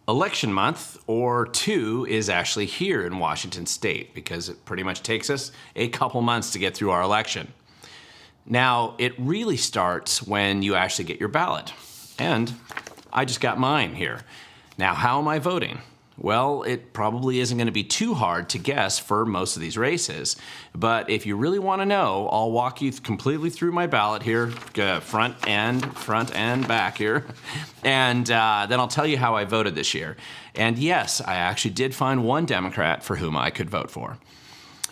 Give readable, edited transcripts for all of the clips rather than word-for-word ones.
Election month, or two, is actually here in Washington State because it pretty much takes us a couple months to get through our election. Now, it really starts when you actually get your ballot. And I just got mine here. Now, how am I voting? Well, it probably isn't going to be too hard to guess for most of these races. But if you really want to know, I'll walk you completely through my ballot here, front and back here. And then I'll tell you how I voted this year. And yes, I actually did find one Democrat for whom I could vote for.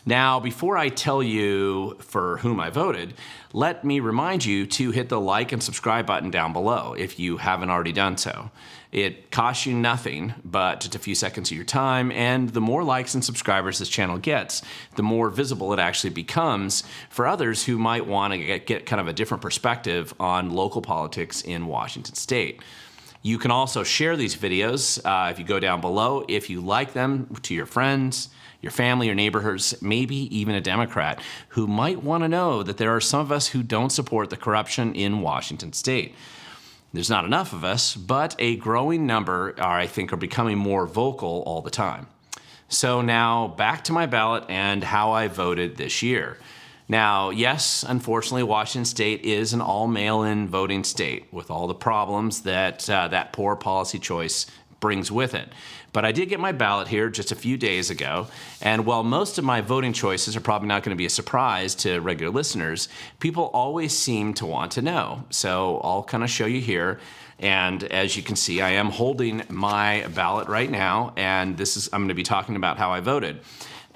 Now, before I tell you for whom I voted, let me remind you to hit the like and subscribe button down below if you haven't already done so. It costs you nothing but just a few seconds of your time, and the more likes and subscribers this channel gets, the more visible it actually becomes for others who might want to get kind of a different perspective on local politics in Washington State. You can also share these videos if you go down below, if you like them, to your friends, your family, your neighbors, maybe even a Democrat who might want to know that there are some of us who don't support the corruption in Washington State. There's not enough of us, but a growing number I think are becoming more vocal all the time. So now back to my ballot and how I voted this year. Now, yes, unfortunately, Washington State is an all mail-in voting state with all the problems that that poor policy choice brings with it. But I did get my ballot here just a few days ago, and while most of my voting choices are probably not going to be a surprise to regular listeners, people always seem to want to know. So I'll kind of show you here, and as you can see, I am holding my ballot right now, and I'm going to be talking about how I voted.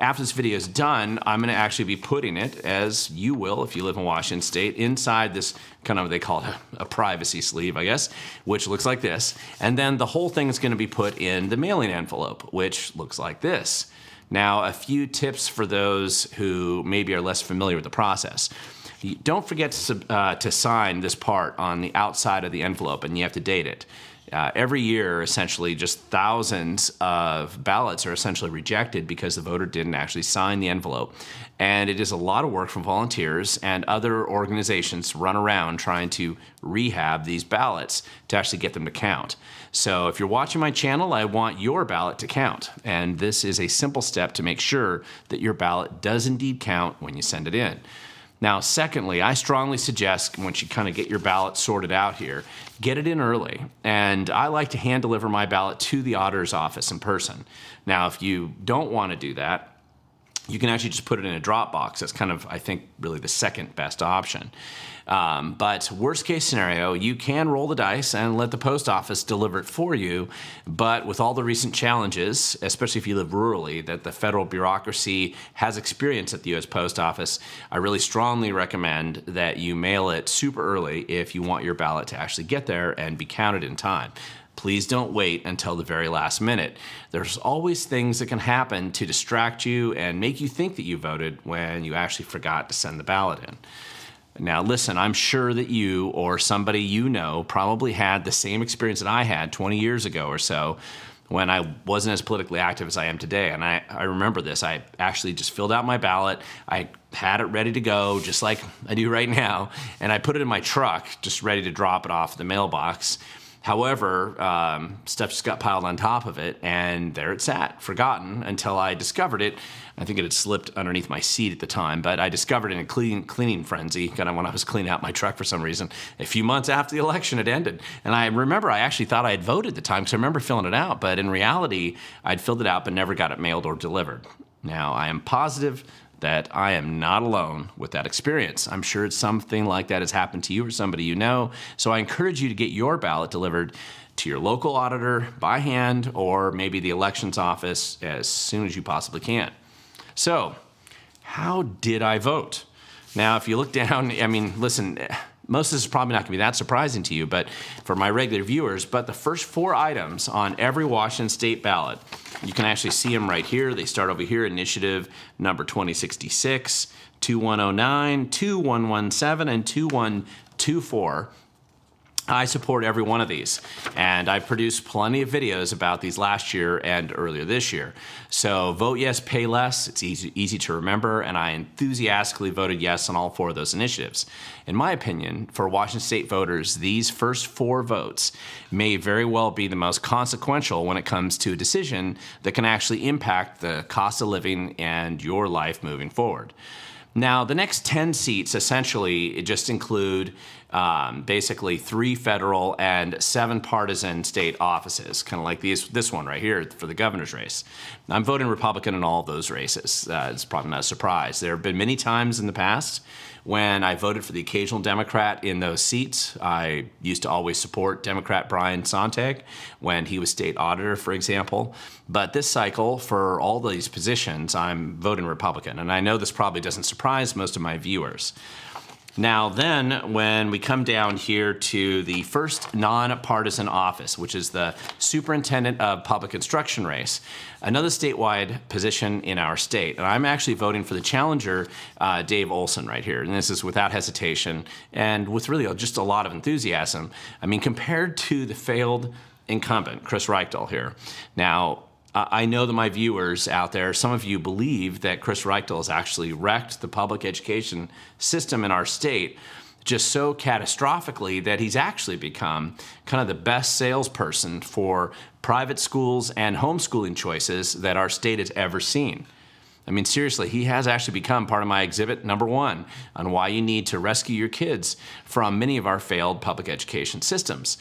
After this video is done, I'm going to actually be putting it, as you will if you live in Washington State, inside this kind of, they call it a privacy sleeve, I guess, which looks like this. And then the whole thing is going to be put in the mailing envelope, which looks like this. Now, a few tips for those who maybe are less familiar with the process. Don't forget to sign this part on the outside of the envelope, and you have to date it. Every year, essentially, just thousands of ballots are essentially rejected because the voter didn't actually sign the envelope. And it is a lot of work from volunteers and other organizations to run around trying to rehab these ballots to actually get them to count. So if you're watching my channel, I want your ballot to count. And this is a simple step to make sure that your ballot does indeed count when you send it in. Now, secondly, I strongly suggest once you kind of get your ballot sorted out here, get it in early. And I like to hand deliver my ballot to the auditor's office in person. Now, if you don't want to do that, you can actually just put it in a drop box. That's kind of, I think, really the second best option. But worst case scenario, you can roll the dice and let the post office deliver it for you. But with all the recent challenges, especially if you live rurally, that the federal bureaucracy has experienced at the U.S. Post Office, I really strongly recommend that you mail it super early if you want your ballot to actually get there and be counted in time. Please don't wait until the very last minute. There's always things that can happen to distract you and make you think that you voted when you actually forgot to send the ballot in. Now listen, I'm sure that you or somebody you know probably had the same experience that I had 20 years ago or so when I wasn't as politically active as I am today. And I remember this. I actually just filled out my ballot. I had it ready to go, just like I do right now. And I put it in my truck, just ready to drop it off the mailbox. However, stuff just got piled on top of it, and there it sat, forgotten, until I discovered it. I think it had slipped underneath my seat at the time, but I discovered it in a cleaning frenzy, kind of when I was cleaning out my truck for some reason, a few months after the election had ended. And I remember I actually thought I had voted at the time, because I remember filling it out, but in reality, I'd filled it out but never got it mailed or delivered. Now, I am positive that I am not alone with that experience. I'm sure it's something like that has happened to you or somebody you know. So I encourage you to get your ballot delivered to your local auditor by hand or maybe the elections office as soon as you possibly can. So, how did I vote? Now, if you look down, I mean, listen, most of this is probably not going to be that surprising to you, but for my regular viewers, but the first four items on every Washington State ballot, you can actually see them right here. They start over here, initiative number 2066, 2109, 2117, and 2124. I support every one of these, and I've produced plenty of videos about these last year and earlier this year. So vote yes, pay less. It's easy to remember, and I enthusiastically voted yes on all 4 of those initiatives. In my opinion, for Washington State voters, these first 4 votes may very well be the most consequential when it comes to a decision that can actually impact the cost of living and your life moving forward. Now, the next 10 seats essentially just include basically 3 federal and 7 partisan state offices, kind of like this one right here for the governor's race. I'm voting Republican in all of those races. It's probably not a surprise. There have been many times in the past when I voted for the occasional Democrat in those seats. I used to always support Democrat Brian Sontag when he was state auditor, for example. But this cycle, for all these positions, I'm voting Republican. And I know this probably doesn't surprise most of my viewers. Now then, when we come down here to the first non-partisan office, which is the Superintendent of Public Instruction race, another statewide position in our state. And I'm actually voting for the challenger, Dave Olson, right here. And this is without hesitation and with really just a lot of enthusiasm. I mean, compared to the failed incumbent, Chris Reichtel here. Now, I know that my viewers out there, some of you believe that Chris Reichtel has actually wrecked the public education system in our state just so catastrophically that he's actually become kind of the best salesperson for private schools and homeschooling choices that our state has ever seen. I mean, seriously, he has actually become part of my exhibit number 1 on why you need to rescue your kids from many of our failed public education systems.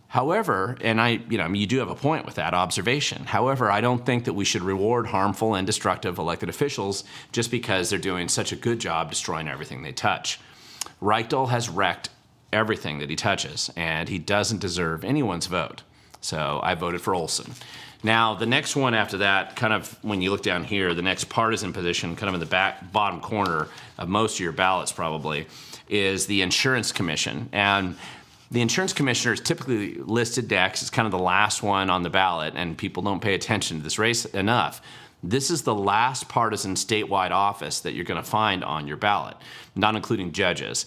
However, and you do have a point with that observation. However, I don't think that we should reward harmful and destructive elected officials just because they're doing such a good job destroying everything they touch. Reichtel has wrecked everything that he touches, and he doesn't deserve anyone's vote. So I voted for Olson. Now, the next one after that, kind of when you look down here, the next partisan position, kind of in the bottom corner of most of your ballots probably, is the Insurance Commission. And the insurance commissioner is typically listed next. It's kind of the last one on the ballot, and people don't pay attention to this race enough. This is the last partisan statewide office that you're going to find on your ballot, not including judges,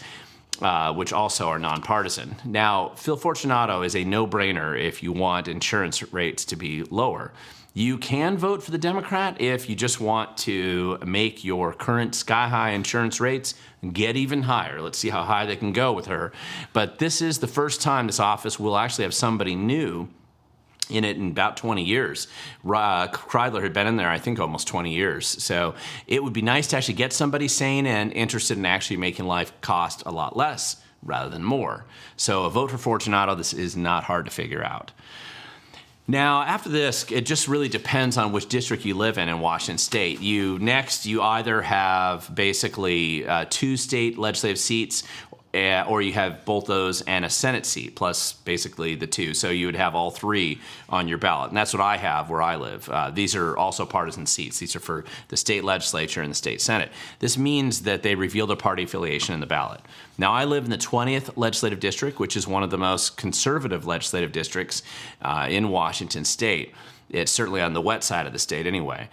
which also are nonpartisan. Now, Phil Fortunato is a no-brainer if you want insurance rates to be lower. You can vote for the Democrat if you just want to make your current sky-high insurance rates get even higher. Let's see how high they can go with her. But this is the first time this office will actually have somebody new in it in about 20 years. Kreidler had been in there, I think, almost 20 years. So it would be nice to actually get somebody sane and interested in actually making life cost a lot less rather than more. So a vote for Fortunato, this is not hard to figure out. Now, after this, it just really depends on which district you live in Washington State. You either have basically 2 state legislative seats, or you have both those and a Senate seat, plus basically the 2. So you would have all 3 on your ballot. And that's what I have where I live. These are also partisan seats. These are for the state legislature and the state Senate. This means that they reveal their party affiliation in the ballot. Now, I live in the 20th legislative district, which is one of the most conservative legislative districts in Washington State. It's certainly on the wet side of the state anyway.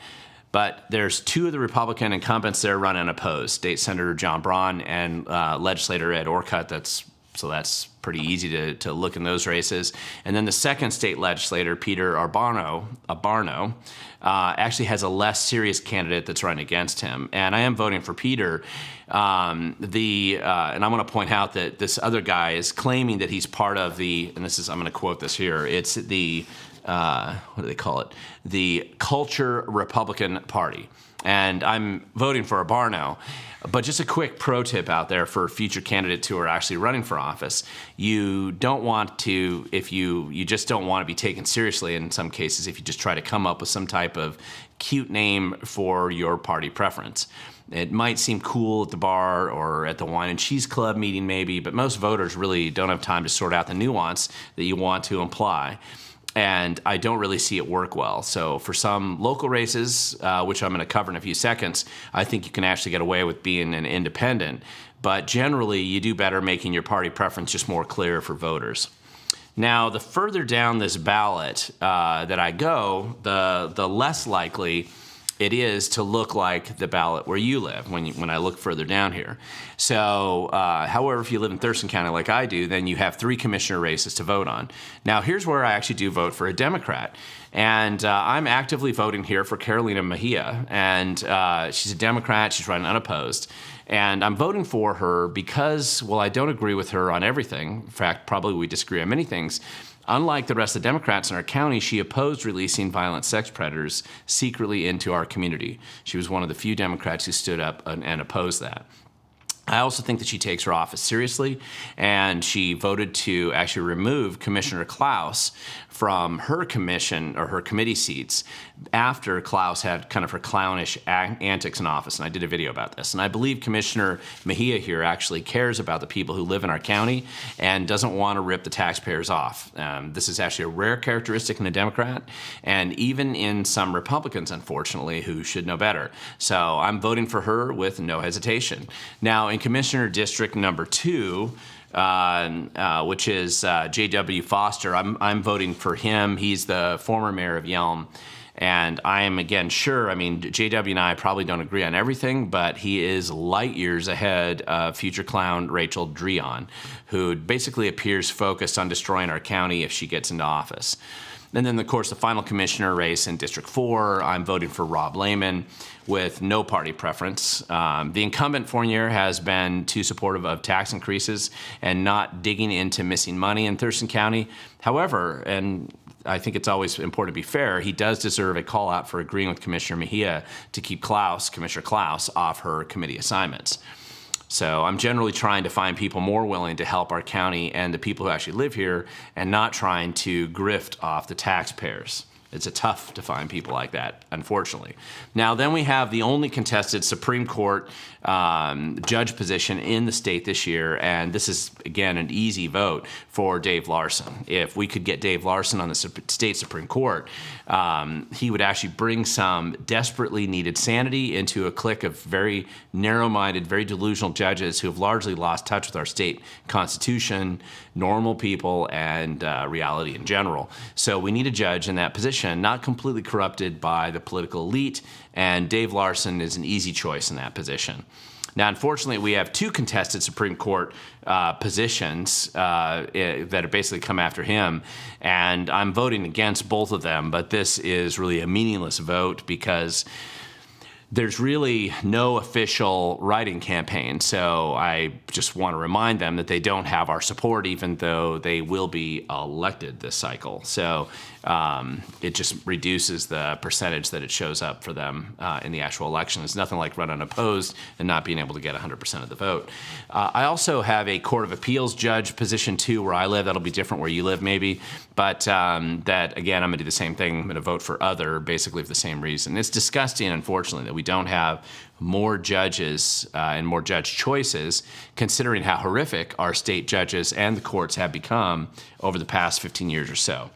But there's 2 of the Republican incumbents there running unopposed, State Senator John Braun and legislator Ed Orcutt. That's pretty easy to look in those races. And then the second state legislator, Peter Arbarno, actually has a less serious candidate that's running against him. And I am voting for Peter. And I'm going to point out that this other guy is claiming that he's part of I'm going to quote this here. It's the what do they call it? The Culture Republican Party. And I'm voting for Arbarno. But just a quick pro tip out there for future candidates who are actually running for office. You don't want to, if you just don't want to be taken seriously in some cases, if you just try to come up with some type of cute name for your party preference. It might seem cool at the bar or at the wine and cheese club meeting maybe, but most voters really don't have time to sort out the nuance that you want to imply. And I don't really see it work well. So for some local races, which I'm going to cover in a few seconds, I think you can actually get away with being an independent. But generally, you do better making your party preference just more clear for voters. Now, the further down this ballot that I go, the less likely it is to look like the ballot where you live when I look further down here. So, however, if you live in Thurston County like I do, then you have 3 commissioner races to vote on. Now, here's where I actually do vote for a Democrat. And I'm actively voting here for Carolina Mejia. And she's a Democrat. She's running unopposed. And I'm voting for her because, well, I don't agree with her on everything. In fact, probably we disagree on many things. Unlike the rest of the Democrats in our county, she opposed releasing violent sex predators secretly into our community. She was one of the few Democrats who stood up and opposed that. I also think that she takes her office seriously, and she voted to actually remove Commissioner Klaus from her commission or her committee seats after Klaus had kind of her clownish antics in office, and I did a video about this. And I believe Commissioner Mejia here actually cares about the people who live in our county and doesn't want to rip the taxpayers off. This is actually a rare characteristic in a Democrat, and even in some Republicans, unfortunately, who should know better. So I'm voting for her with no hesitation. Now, in Commissioner District number 2, which is J.W. Foster, I'm voting for him. He's the former mayor of Yelm. And I am, again, sure, I mean, J.W. and I probably don't agree on everything, but he is light years ahead of future clown Rachel Dreon, who basically appears focused on destroying our county if she gets into office. And then, of course, the final commissioner race in District 4, I'm voting for Rob Lehman with no party preference. The incumbent Fournier has been too supportive of tax increases and not digging into missing money in Thurston County. However, and I think it's always important to be fair, he does deserve a call out for agreeing with Commissioner Mejia to keep Commissioner Klaus off her committee assignments. So I'm generally trying to find people more willing to help our county and the people who actually live here and not trying to grift off the taxpayers. It's tough to find people like that, unfortunately. Now, then we have the only contested Supreme Court judge position in the state this year, and this is, again, an easy vote for Dave Larson. If we could get Dave Larson on the state Supreme Court, he would actually bring some desperately needed sanity into a clique of very narrow-minded, very delusional judges who have largely lost touch with our state constitution, normal people, and reality in general. So we need a judge in that position, not completely corrupted by the political elite, and Dave Larson is an easy choice in that position. Now, unfortunately, we have 2 contested Supreme Court positions that have basically come after him, and I'm voting against both of them, but this is really a meaningless vote because there's really no official write-in campaign, so I just want to remind them that they don't have our support, even though they will be elected this cycle. So it just reduces the percentage that it shows up for them in the actual election. It's nothing like run unopposed and not being able to get 100% of the vote. I also have a Court of Appeals judge position, too, where I live. That'll be different where you live, maybe. But that, again, I'm going to do the same thing. I'm going to vote for other, basically for the same reason. It's disgusting, unfortunately, that we don't have more judges and more judge choices, considering how horrific our state judges and the courts have become over the past 15 years or so.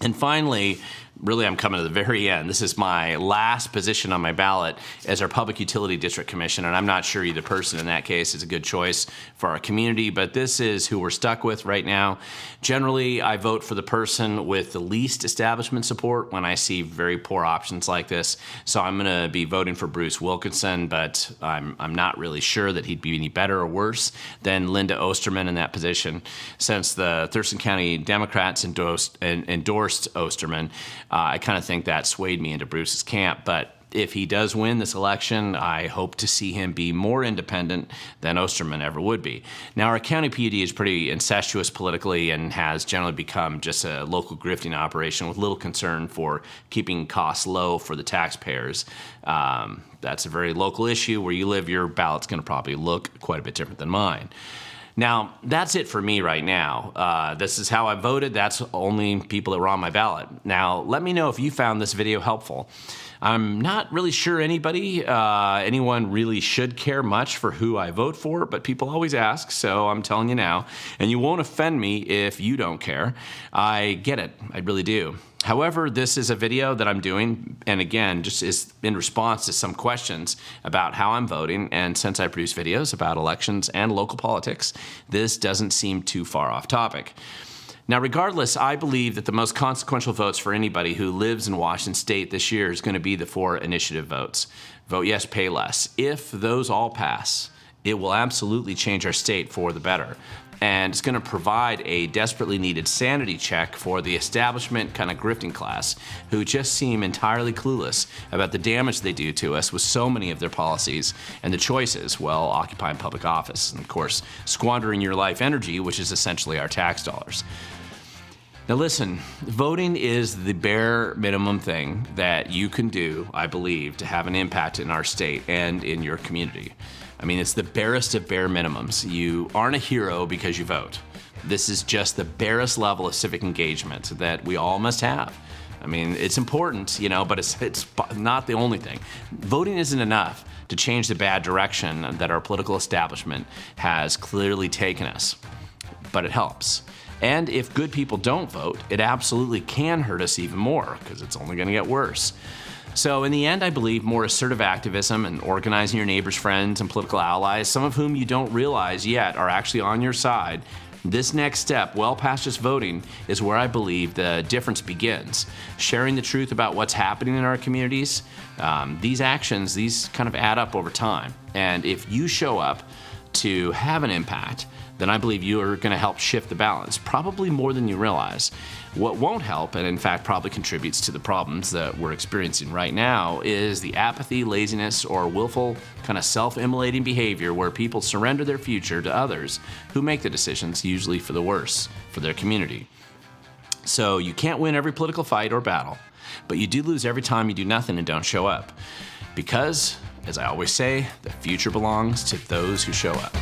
And finally, really, I'm coming to the very end. This is my last position on my ballot as our Public Utility District Commission, and I'm not sure either person in that case is a good choice for our community, but this is who we're stuck with right now. Generally, I vote for the person with the least establishment support when I see very poor options like this, so I'm going to be voting for Bruce Wilkinson, but I'm not really sure that he'd be any better or worse than Linda Osterman in that position. Since the Thurston County Democrats endorsed Osterman, I kind of think that swayed me into Bruce's camp, but if he does win this election, I hope to see him be more independent than Osterman ever would be. Now, our county PUD is pretty incestuous politically and has generally become just a local grifting operation with little concern for keeping costs low for the taxpayers. That's a very local issue. Where you live, your ballot's going to probably look quite a bit different than mine. Now, that's it for me right now. This is how I voted. That's only people that were on my ballot. Now, let me know if you found this video helpful. I'm not really sure anyone really should care much for who I vote for, but people always ask, so I'm telling you now. And you won't offend me if you don't care. I get it. I really do. However, this is a video that I'm doing, and again, just is in response to some questions about how I'm voting, and since I produce videos about elections and local politics, this doesn't seem too far off topic. Now, regardless, I believe that the most consequential votes for anybody who lives in Washington State this year is going to be the 4 initiative votes. Vote yes, pay less. If those all pass, it will absolutely change our state for the better. And it's going to provide a desperately needed sanity check for the establishment kind of grifting class who just seem entirely clueless about the damage they do to us with so many of their policies and the choices while occupying public office. And of course, squandering your life energy, which is essentially our tax dollars. Now listen, voting is the bare minimum thing that you can do, I believe, to have an impact in our state and in your community. I mean, it's the barest of bare minimums. You aren't a hero because you vote. This is just the barest level of civic engagement that we all must have. I mean, it's important, but it's not the only thing. Voting isn't enough to change the bad direction that our political establishment has clearly taken us, but it helps. And if good people don't vote, it absolutely can hurt us even more because it's only going to get worse. So in the end, I believe more assertive activism and organizing your neighbors, friends, and political allies, some of whom you don't realize yet are actually on your side. This next step, well past just voting, is where I believe the difference begins. Sharing the truth about what's happening in our communities, these actions, these kind of add up over time. And if you show up to have an impact, then I believe you are going to help shift the balance, probably more than you realize. What won't help, and in fact probably contributes to the problems that we're experiencing right now, is the apathy, laziness, or willful kind of self-immolating behavior where people surrender their future to others who make the decisions, usually for the worse, for their community. So you can't win every political fight or battle, but you do lose every time you do nothing and don't show up. Because, as I always say, the future belongs to those who show up.